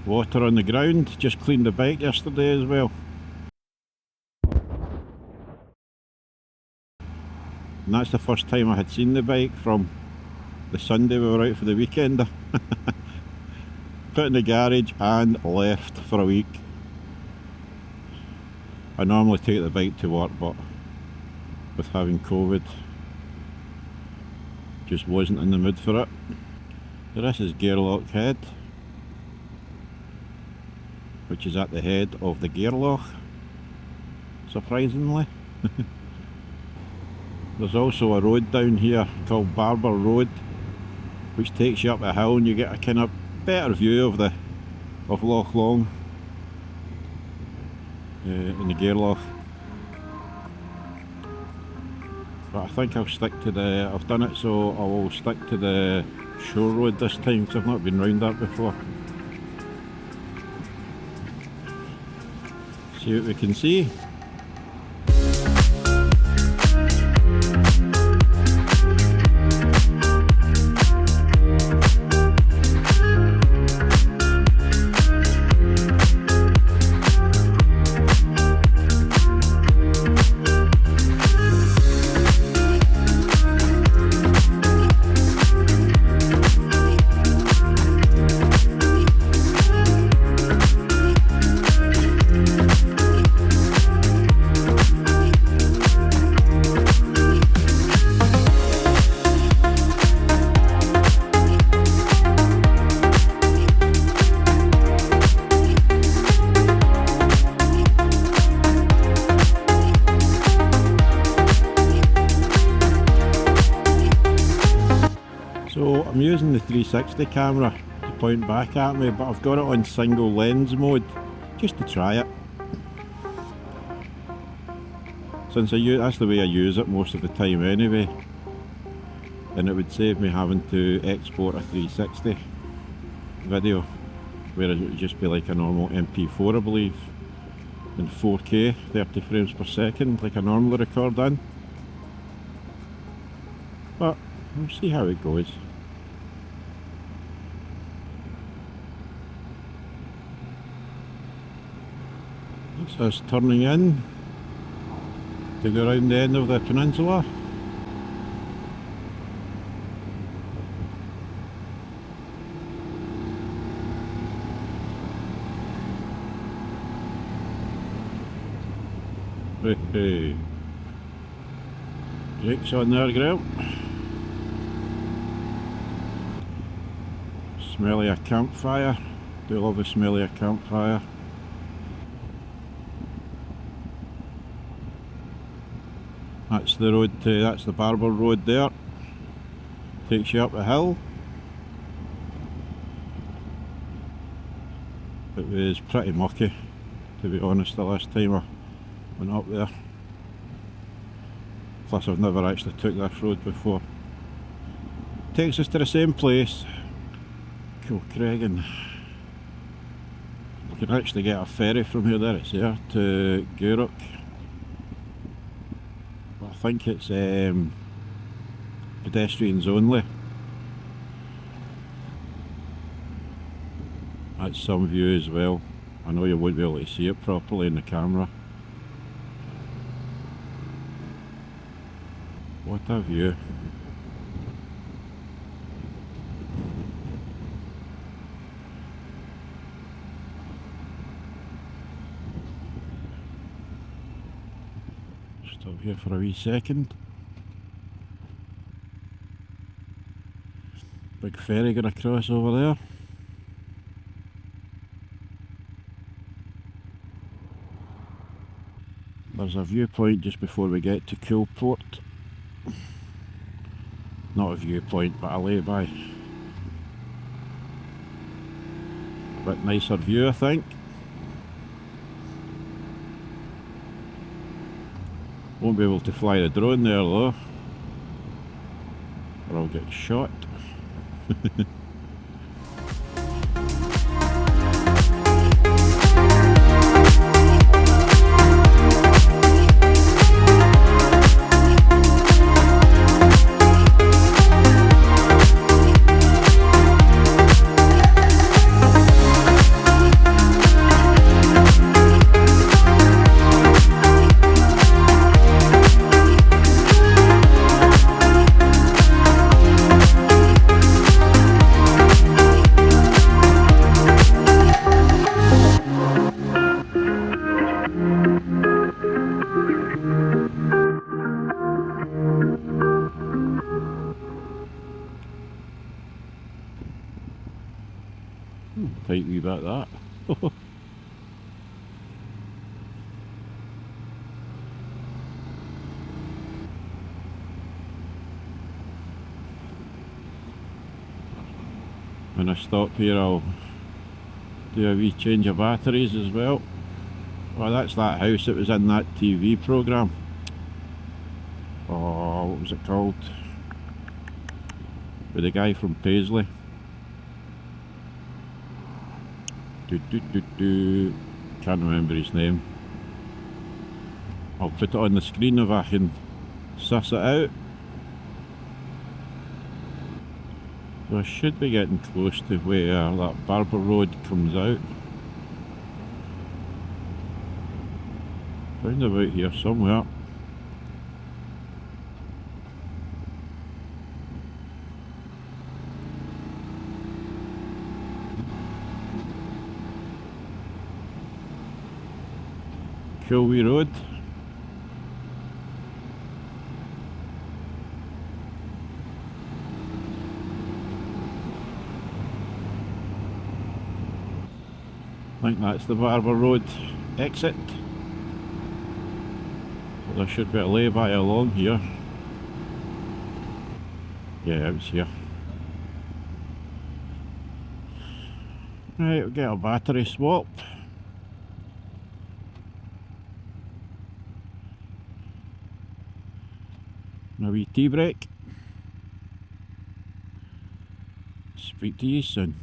Water on the ground. Just cleaned the bike yesterday as well. And that's the first time I had seen the bike from the Sunday we were out for the weekend. Put in the garage and left for a week. I normally take the bike to work, but with having COVID, just wasn't in the mood for it. This is gearlock head, which is at the head of the gearlock, surprisingly. There's also a road down here called Barber Road, which takes you up a hill and you get a kind of better view of Loch Long in the gearlock. But I think I'll stick to I've done it so I will stick to the shore road this time because I've not been round that before. See what we can see. So I'm using the 360 camera to point back at me, but I've got it on single lens mode just to try it. Since that's the way I use it most of the time anyway, and it would save me having to export a 360 video, whereas it would just be like a normal MP4 I believe, in 4K 30 frames per second like I normally record in. But we'll see how it goes. This is turning in to go around the end of the peninsula. Hey, Jake's on there, Grail. Smelly a campfire. Do love a smelly a campfire. That's the road that's the Barber Road there. Takes you up a hill. It was pretty mucky, to be honest, the last time I went up there. Plus I've never actually took this road before. Takes us to the same place, Kilcreggan. You can actually get a ferry from here, there it's there, to Gourock. But I think it's pedestrians only. That's some view as well. I know you won't be able to see it properly in the camera. What a view. Stop here for a wee second. Big ferry going across over there. There's a viewpoint just before we get to Coolport. Not a viewpoint, but a lay-by. Bit nicer view, I think. Won't be able to fly the drone there though, or I'll get shot. Tight wee bit that. When I stop here I'll do a wee change of batteries as well. Oh, that's that house that was in that TV programme. Oh, what was it called? With the guy from Paisley. Can't remember his name. I'll put it on the screen if I can suss it out. So I should be getting close to where that Barber Road comes out. Round about here somewhere. Cool wee road. I think that's the Barber Road exit. So there should be a lay-by along here. Yeah, it was here. Right, we'll get a battery swap. And a wee tea break. Speak to you soon.